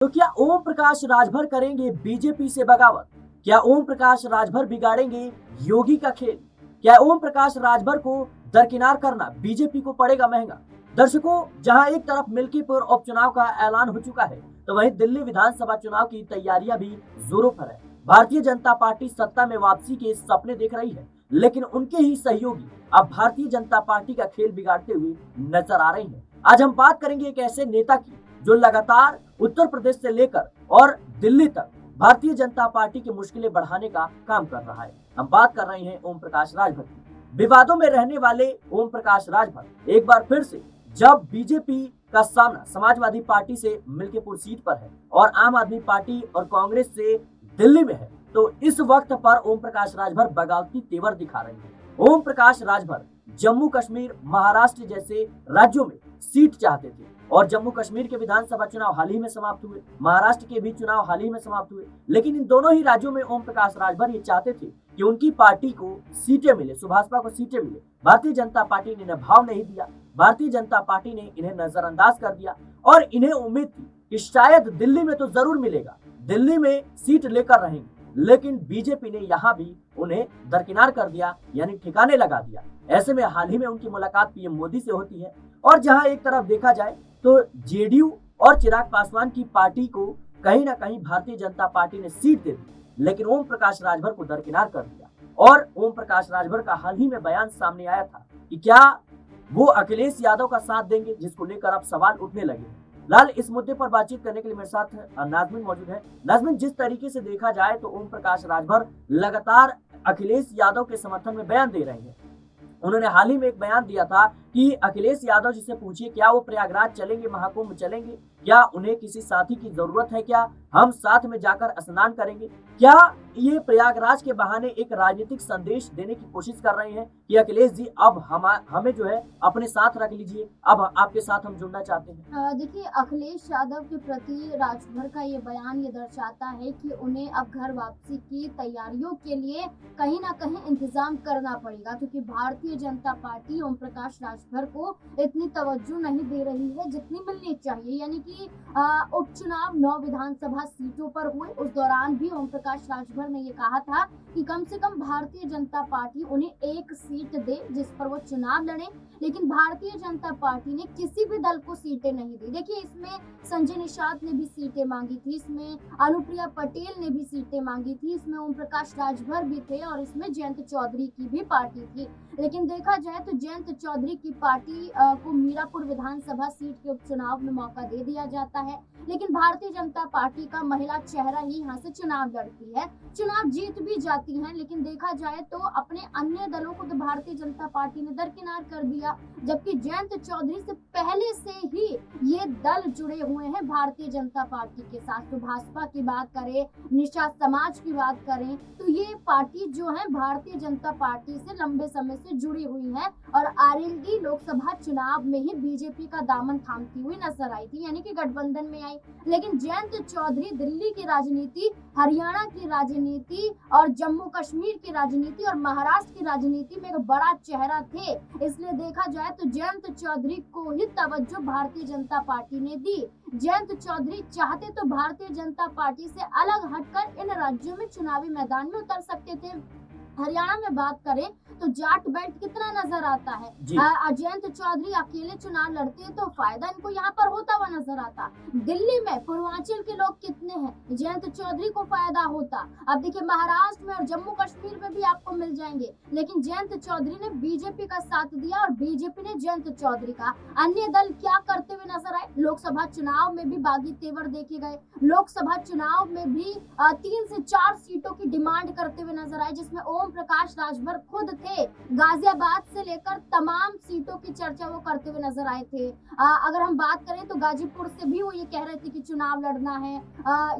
तो क्या ओम प्रकाश राजभर करेंगे बीजेपी से बगावत? क्या ओम प्रकाश राजभर बिगाड़ेंगे योगी का खेल? क्या ओम प्रकाश राजभर को दरकिनार करना बीजेपी को पड़ेगा महंगा? दर्शकों, जहां एक तरफ मिल्कीपुर उपचुनाव का ऐलान हो चुका है, तो वहीं दिल्ली विधानसभा चुनाव की तैयारियां भी जोरों पर है। भारतीय जनता पार्टी सत्ता में वापसी के सपने देख रही है, लेकिन उनके ही सहयोगी अब भारतीय जनता पार्टी का खेल बिगाड़ते हुए नजर आ रहे हैं। आज हम बात करेंगे एक ऐसे नेता की जो लगातार उत्तर प्रदेश से लेकर और दिल्ली तक भारतीय जनता पार्टी की मुश्किलें बढ़ाने का काम कर रहा है। हम बात कर रहे हैं ओम प्रकाश राजभर की। विवादों में रहने वाले ओम प्रकाश राजभर एक बार फिर से जब बीजेपी का सामना समाजवादी पार्टी से मिल्कीपुर सीट पर है और आम आदमी पार्टी और कांग्रेस से दिल्ली में है, तो इस वक्त पर ओम प्रकाश राजभर बगावती तेवर दिखा रहे हैं। ओम प्रकाश राजभर जम्मू कश्मीर, महाराष्ट्र जैसे राज्यों में सीट चाहते थे और जम्मू कश्मीर के विधानसभा चुनाव हाल ही में समाप्त हुए, महाराष्ट्र के भी चुनाव हाल ही में समाप्त हुए, लेकिन इन दोनों ही राज्यों में ओम प्रकाश राजभर ये चाहते थे कि उनकी पार्टी को सीटें मिले, सुभाषपा को सीटें मिले। भारतीय जनता पार्टी ने इन्हें भाव नहीं दिया, भारतीय जनता पार्टी ने इन्हें नजरअंदाज कर दिया और इन्हें उम्मीद थी कि शायद दिल्ली में तो जरूर मिलेगा, दिल्ली में सीट लेकर रहेंगे, लेकिन बीजेपी ने यहाँ भी उन्हें दरकिनार कर दिया, यानी ठिकाने लगा दिया। ऐसे में हाल ही में उनकी मुलाकात पीएम मोदी से होती है और जहां एक तरफ देखा जाए तो जेडीयू और चिराग पासवान की पार्टी को कहीं ना कहीं भारतीय जनता पार्टी ने सीट दे दी, लेकिन ओम प्रकाश राजभर को दरकिनार कर दिया। और ओम प्रकाश राजभर का हाल ही में बयान सामने आया था कि क्या वो अखिलेश यादव का साथ देंगे, जिसको लेकर अब सवाल उठने लगे। लाल, इस मुद्दे पर बातचीत करने के लिए मेरे साथ नाजमिन मौजूद है। नाजमिन, जिस तरीके से देखा जाए तो ओम प्रकाश राजभर लगातार अखिलेश यादव के समर्थन में बयान दे रहे हैं। उन्होंने हाल ही में एक बयान दिया था कि अखिलेश यादव जी से पूछिए क्या वो प्रयागराज चलेंगे, महाकुंभ चलेंगे, क्या उन्हें किसी साथी की जरूरत है, क्या हम साथ में जाकर स्नान करेंगे। क्या ये प्रयागराज के बहाने एक राजनीतिक संदेश देने की कोशिश कर रहे हैं कि अखिलेश जी अब हमें जो है अपने साथ रख लीजिए, अब आपके साथ हम जुड़ना चाहते हैं। देखिए, अखिलेश यादव के प्रति राजभर का ये बयान ये दर्शाता है कि उन्हें अब घर वापसी की तैयारियों के लिए कहीं ना कहीं इंतजाम करना पड़ेगा, क्योंकि भारतीय जनता पार्टी ओम प्रकाश राजभर को इतनी तवज्जो नहीं दे रही है जितनी मिलनी चाहिए। यानी कि उपचुनाव 9 विधानसभा सीटों पर हुए, उस दौरान भी ओम प्रकाश राजभर ने ये कहा था कि कम से कम भारतीय जनता पार्टी उन्हें एक सीट दे जिस पर वो चुनाव लड़े, लेकिन भारतीय जनता पार्टी ने किसी भी दल को सीटें नहीं दी। देखिए, इसमें संजय निषाद ने भी सीटें मांगी थी, इसमें अनुप्रिया पटेल ने भी सीटें मांगी थी, इसमें ओम प्रकाश राजभर भी थे और इसमें जयंत चौधरी की भी पार्टी थी। लेकिन देखा जाए तो जयंत चौधरी की पार्टी को मीरापुर विधानसभा सीट के उपचुनाव में मौका दे दिया जाता है, लेकिन भारतीय जनता पार्टी का महिला चेहरा ही यहाँ से चुनाव लड़ती है, चुनाव जीत भी जाती है। लेकिन देखा जाए तो अपने अन्य दलों को तो भारतीय जनता पार्टी ने दरकिनार कर दिया, जबकि जयंत चौधरी से पहले से ही ये दल जुड़े हुए हैं भारतीय जनता पार्टी के साथ। तो भाजपा की बात करें, निषाद समाज की बात करें, तो ये पार्टी जो है भारतीय जनता पार्टी से लंबे समय से जुड़ी हुई है और आरएलडी लोकसभा चुनाव में ही बीजेपी का दामन थामती हुई नजर आई थी, यानी कि गठबंधन में आई। लेकिन जयंत चौधरी दिल्ली की राजनीति, हरियाणा की राजनीति और जम्मू कश्मीर की राजनीति और महाराष्ट्र की राजनीति में एक बड़ा चेहरा थे, इसलिए देखा जाए तो जयंत चौधरी को ही तवज्जो भारतीय जनता पार्टी ने दी। जयंत चौधरी चाहते तो भारतीय जनता पार्टी से अलग हटकर इन राज्यों में चुनावी मैदान में उतर सकते थे। हरियाणा में बात करें तो जाट बेल्ट कितना नजर आता है। जयंत चौधरी अकेले चुनाव लड़ते तो फायदा इनको यहाँ पर होता हुआ नजर आता। दिल्ली में पूर्वांचल के लोग कितने हैं, जयंत चौधरी को फायदा होता। अब देखिए, महाराष्ट्र में और जम्मू कश्मीर में भी आपको मिल जाएंगे, लेकिन जयंत चौधरी ने बीजेपी का साथ दिया और बीजेपी ने जयंत चौधरी का। अन्य दल क्या करते हुए नजर आए, लोकसभा चुनाव में भी बागी तेवर देखे गए। लोकसभा चुनाव में भी 3 से 4 सीटों की डिमांड करते हुए नजर आए, जिसमें ओम प्रकाश राजभर खुद थे। गाजियाबाद से लेकर तमाम सीटों की चर्चा वो करते हुए नजर आए थे। अगर हम बात करें तो गाजीपुर से भी वो ये कह रहे थे कि चुनाव लड़ना है।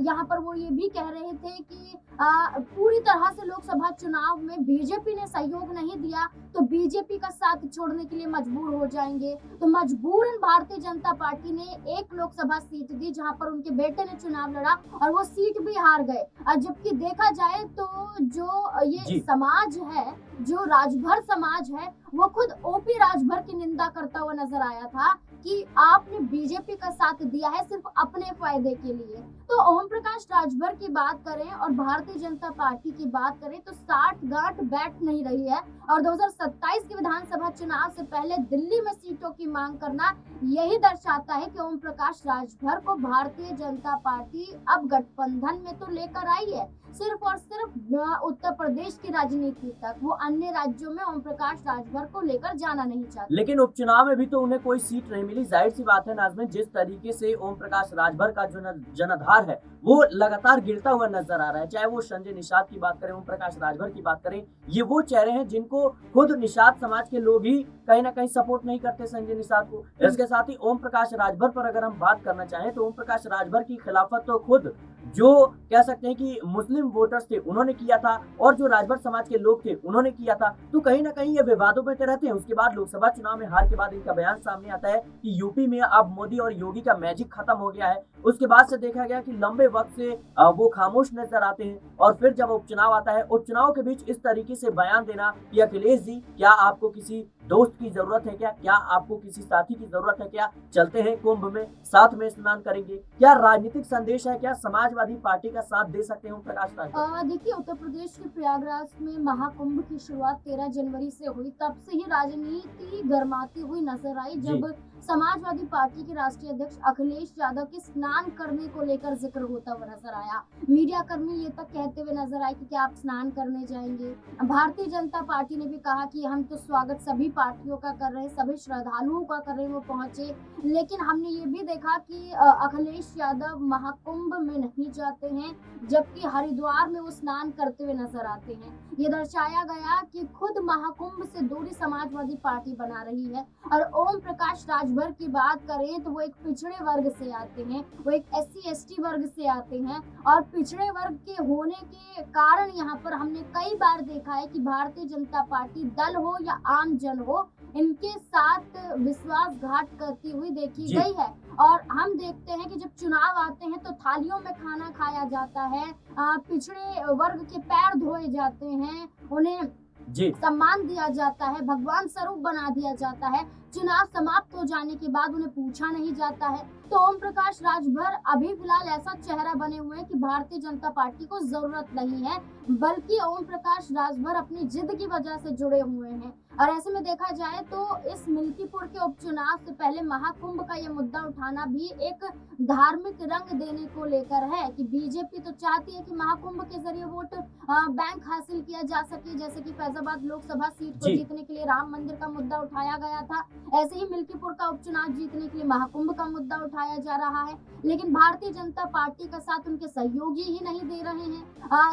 यहाँ पर वो ये भी कह रहे थे कि पूरी तरह से लोकसभा चुनाव में बीजेपी ने सहयोग नहीं दिया तो बीजेपी का साथ छोड़ने के लिए मजबूर हो जाएंगे। तो मजबूरन भारतीय जनता पार्टी ने एक लोकसभा सीट दी जहां पर उनके बेटे ने चुनाव लड़ा और वो सीट भी हार गए। जबकि देखा जाए तो जो ये समाज है, जो राजभर समाज है, वो खुद ओपी राजभर की निंदा करता हुआ नजर आया था कि आपने बीजेपी का साथ दिया है सिर्फ अपने फायदे के लिए। तो ओम प्रकाश राजभर की बात करें और भारतीय जनता पार्टी की बात करें तो साठ गांठ बैठ नहीं रही है और 2027 के विधानसभा चुनाव से पहले दिल्ली में सीटों की मांग करना यही दर्शाता है कि ओम प्रकाश राजभर को भारतीय जनता पार्टी अब गठबंधन में तो लेकर आई है, सिर्फ और सिर्फ उत्तर प्रदेश की राजनीति तक। वो अन्य राज्यों में ओम प्रकाश राजभर को लेकर जाना नहीं चाहते। लेकिन उपचुनाव में भी तो उन्हें कोई सीट नहीं मिली। जाहिर सी बात है नाज़मीन, जिस तरीके से ओम प्रकाश राजभर का जो जनाधार है वो लगातार गिरता हुआ नजर आ रहा है। चाहे वो संजय निषाद की बात करें, ओम प्रकाश राजभर की बात करें, ये वो चेहरे हैं जिनको खुद निषाद समाज के लोग ही कहीं ना कहीं सपोर्ट नहीं करते संजय निषाद को। इसके साथ ही ओम प्रकाश राजभर पर अगर हम बात करना चाहें तो ओम प्रकाश राजभर की खिलाफत तो खुद जो कह सकते हैं कि मुस्लिम वोटर्स थे उन्होंने किया था और जो राजभर समाज के लोग थे उन्होंने किया था। तो कहीं ना कहीं ये विवादों में रहते हैं। उसके बाद लोकसभा चुनाव में हार के बाद इनका बयान सामने आता है कि यूपी में अब मोदी और योगी का मैजिक खत्म हो गया है। उसके बाद से देखा गया कि लंबे वक्त से वो खामोश नजर आते हैं और फिर जब उपचुनाव आता है, उपचुनाव के बीच इस तरीके से बयान देना कि अखिलेश जी क्या आपको किसी दोस्त की जरूरत है क्या आपको किसी साथी की जरूरत है क्या, चलते हैं कुंभ में साथ में स्नान करेंगे, क्या राजनीतिक संदेश है, क्या समाजवादी पार्टी का साथ दे सकते हैं ओम प्रकाश राजभर? देखिए, उत्तर प्रदेश के प्रयागराज में महाकुंभ की शुरुआत 13 जनवरी से हुई। तब से ही राजनीति गर्माती हुई नजर आई जब समाजवादी पार्टी के राष्ट्रीय अध्यक्ष अखिलेश यादव के स्नान करने को लेकर जिक्र होता हुआ नजर आया। मीडिया कर्मी ये तक कहते हुए नजर आए कि क्या आप स्नान करने जाएंगे। भारतीय जनता पार्टी ने भी कहा कि हम तो स्वागत सभी पार्टियों का कर रहे हैं, सभी श्रद्धालुओं का कर रहे हैं, वो पहुंचे। लेकिन हमने ये भी देखा कि अखिलेश यादव महाकुंभ में नहीं जाते हैं, जबकि हरिद्वार में वो स्नान करते हुए नजर आते हैं। ये दर्शाया गया कि खुद महाकुंभ से दूरी समाजवादी पार्टी बना रही है। और ओम प्रकाश राजभर की बात करें तो वो एक पिछड़े वर्ग से आते हैं, वो एक SC/ST वर्ग से आते हैं और पिछड़े वर्ग के होने के कारण यहाँ पर हमने कई बार देखा है कि भारतीय जनता पार्टी दल हो या आम जन हो, इनके साथ विश्वासघात करती हुई देखी गई है। और हम देखते हैं कि जब चुनाव आते हैं तो थालियों में खाना खाया जाता है, पिछड़े वर्ग के पैर धोए जाते हैं, उन्हें सम्मान दिया जाता है, भगवान स्वरूप बना दिया जाता है। चुनाव समाप्त हो जाने के बाद उन्हें पूछा नहीं जाता है। तो ओम प्रकाश राजभर अभी फिलहाल ऐसा चेहरा बने हुए हैं कि भारतीय जनता पार्टी को जरूरत नहीं है, बल्कि ओम प्रकाश राजभर अपनी जिद की वजह से जुड़े हुए हैं। और ऐसे में देखा जाए तो इस मिल्कीपुर के उपचुनाव से पहले महाकुंभ का ये मुद्दा उठाना भी एक धार्मिक रंग देने को लेकर है कि बीजेपी तो चाहती है कि महाकुंभ के जरिए वोट बैंक हासिल किया जा सके। जैसे कि फैजाबाद लोकसभा सीट को जीतने के लिए राम मंदिर का मुद्दा उठाया गया था, ऐसे ही मिल्कीपुर का उपचुनाव जीतने के लिए महाकुंभ का मुद्दा उठाया जा रहा है। लेकिन भारतीय जनता पार्टी का साथ उनके सहयोगी ही नहीं दे रहे हैं।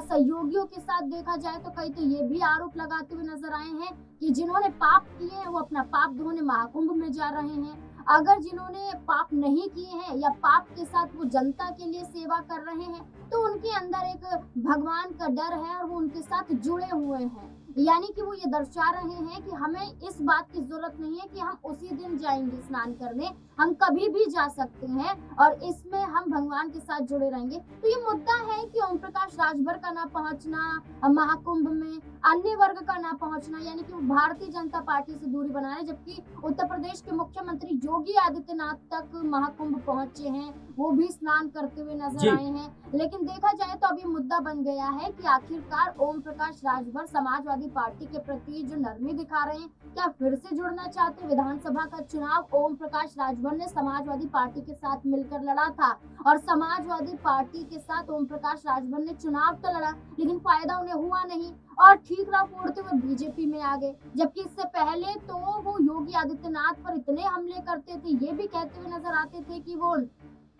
सहयोगियों के साथ देखा जाए तो कई तो ये भी आरोप लगाते हुए नजर आए हैं कि जिन्होंने पाप किए हैं वो अपना पाप धोने महाकुंभ में जा रहे हैं। अगर जिन्होंने पाप नहीं किए हैं या पाप के साथ वो जनता के लिए सेवा कर रहे हैं तो उनके अंदर एक भगवान का डर है और वो उनके साथ जुड़े हुए हैं। यानी कि वो ये दर्शा रहे हैं कि हमें इस बात की जरूरत नहीं है कि हम उसी दिन जाएंगे स्नान करने, हम कभी भी जा सकते हैं और इसमें हम भगवान के साथ जुड़े रहेंगे। तो ये मुद्दा है कि ओम प्रकाश राजभर का ना पहुंचना महाकुंभ में, अन्य वर्ग का ना पहुंचना, यानी कि वो भारतीय जनता पार्टी से दूरी बना रहे। जबकि उत्तर प्रदेश के मुख्यमंत्री योगी आदित्यनाथ तक महाकुंभ पहुंचे हैं, वो भी स्नान करते हुए नजर आए हैं। लेकिन देखा जाए तो अभी मुद्दा बन गया है कि आखिरकार ओम प्रकाश राजभर समाजवादी पार्टी के प्रति जो नरमी दिखा रहे हैं, क्या फिर से जुड़ना चाहते हैं। विधानसभा का चुनाव ओम प्रकाश राजभर ने समाजवादी पार्टी के साथ मिलकर लड़ा था और समाजवादी पार्टी के साथ ओम प्रकाश राजभर ने चुनाव तो लड़ा, लेकिन फायदा उन्हें हुआ नहीं और ठीकरा फोड़ते हुए बीजेपी में आ गए। जबकि इससे पहले तो वो योगी आदित्यनाथ पर इतने हमले करते थे, ये भी कहते हुए नजर आते थे कि वो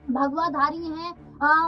भगवाधारी हैं,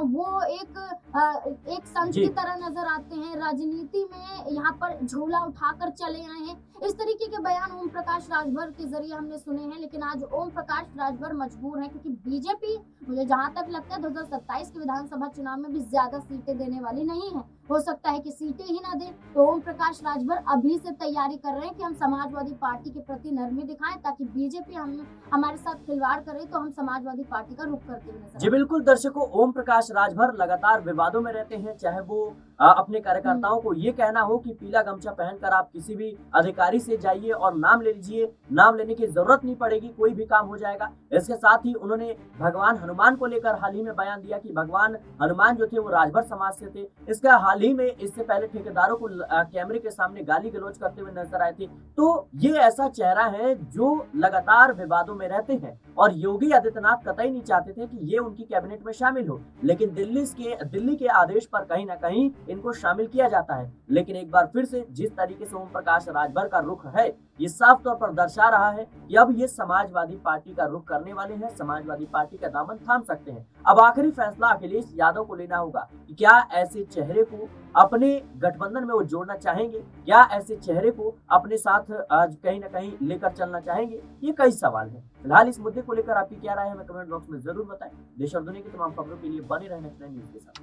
वो एक संत की तरह नजर आते हैं, राजनीति में यहाँ पर झोला उठाकर चले आए हैं। इस तरीके के बयान ओम प्रकाश राजभर के जरिए हमने सुने हैं। लेकिन आज ओम प्रकाश राजभर मजबूर है क्योंकि बीजेपी, मुझे जहां तक लगता है 2027 के विधानसभा चुनाव में भी ज्यादा सीटें देने वाली नहीं है। हो सकता है कि सीटें ही ना दे। तो ओम प्रकाश राजभर अभी से तैयारी कर रहे हैं कि हम समाजवादी पार्टी के प्रति नरमी दिखाएं, ताकि बीजेपी हमारे साथ खिलवाड़ करे तो हम समाजवादी पार्टी का रुख करते हुए। जी बिल्कुल दर्शकों, ओम प्रकाश राजभर लगातार विवादों में रहते हैं, चाहे वो अपने कार्यकर्ताओं को ये कहना हो कि पीला गमछा पहनकर आप किसी भी अधिकारी से जाइए और नाम ले लीजिए, नाम लेने की जरूरत नहीं पड़ेगी, कोई भी काम हो जाएगा। इसके साथ ही उन्होंने भगवान हनुमान को लेकर हाल ही में बयान दिया कि भगवान हनुमान जो थे वो राजभर समाज से थे। इसका हाल ही में इससे पहले ठेकेदारों को कैमरे के सामने गाली गलौज करते हुए नजर आए थे। तो ये ऐसा चेहरा है जो लगातार विवादों में रहते हैं और योगी आदित्यनाथ कतई नहीं चाहते थे कि ये उनकी कैबिनेट में शामिल हो, लेकिन दिल्ली के आदेश पर कहीं ना कहीं इनको शामिल किया जाता है। लेकिन एक बार फिर से जिस तरीके से ओम प्रकाश राजभर का रुख है, ये साफ तौर पर दर्शा रहा है कि अब ये समाजवादी पार्टी का रुख करने वाले हैं, समाजवादी पार्टी का दामन थाम सकते हैं। अब आखिरी फैसला अखिलेश यादव को लेना होगा कि क्या ऐसे चेहरे को अपने गठबंधन में वो जोड़ना चाहेंगे, क्या ऐसे चेहरे को अपने साथ आज कहीं ना कहीं लेकर चलना चाहेंगे। ये कई सवाल हैं। फिलहाल इस मुद्दे को लेकर आपकी क्या राय है, हमें कमेंट बॉक्स में जरूर बताएं। देश और दुनिया की तमाम खबरों के लिए बने रहना न्यूज़ के साथ।